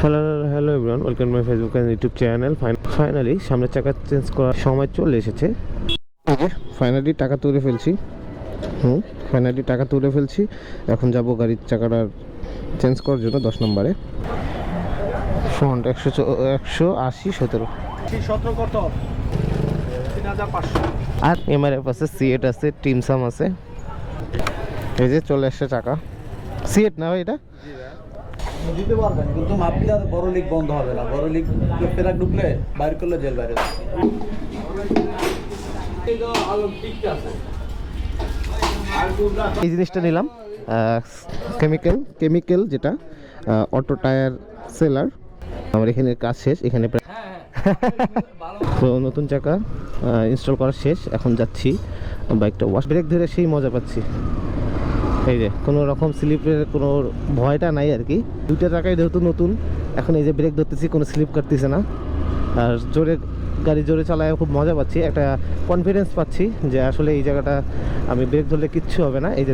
Hello hello everyone, welcome my Facebook and YouTube channel. Finally সামনের চাকা change করার সময় চলে এসেছে। ফাইনালি টাকা তুলে ফেলছি। টাকা তুলে ফেলছি। এখন যাব গাড়ির চাকাটা চেঞ্জ করার জন্য 10 নম্বরে। ফ্রন্ট 180 17 কত 3500 আর এমআরএফ আছে, সিএট আছে, টিমসাম আছে। এই যে চলে আসছে চাকা। সিএট না ভাই এটা? দিতে পারবেন, কিন্তু মাপটা বড় লিগ বন্ধ হবে না। বড় লিগ ফেরা ঢুকলে বাইর করলে জেল বাইরে। এই জিনিসটা নিলাম, কেমিক্যাল যেটা অটো টায়ার সেলার। আমার এখানে কাজ শেষ, এখানে তো নতুন চাকা ইনস্টল করা শেষ। এখন যাচ্ছি বাইকটা ওয়াশ, ব্রেক ধরে সেই মজা পাচ্ছি। এই যে কোনো রকম স্লিপের কোনো ভয়টা নাই আর কি। দুইটা চাকাই যেহেতু নতুন, এখন এই যে ব্রেক ধরতেছি, কোনো স্লিপ কাটতেছে না। আর গাড়ি জোরে চালায় খুব মজা পাচ্ছি, একটা কনফিডেন্স পাচ্ছি যে আসলে এই জায়গাটা আমি ব্রেক ধরলে কিচ্ছু হবে না। এই যে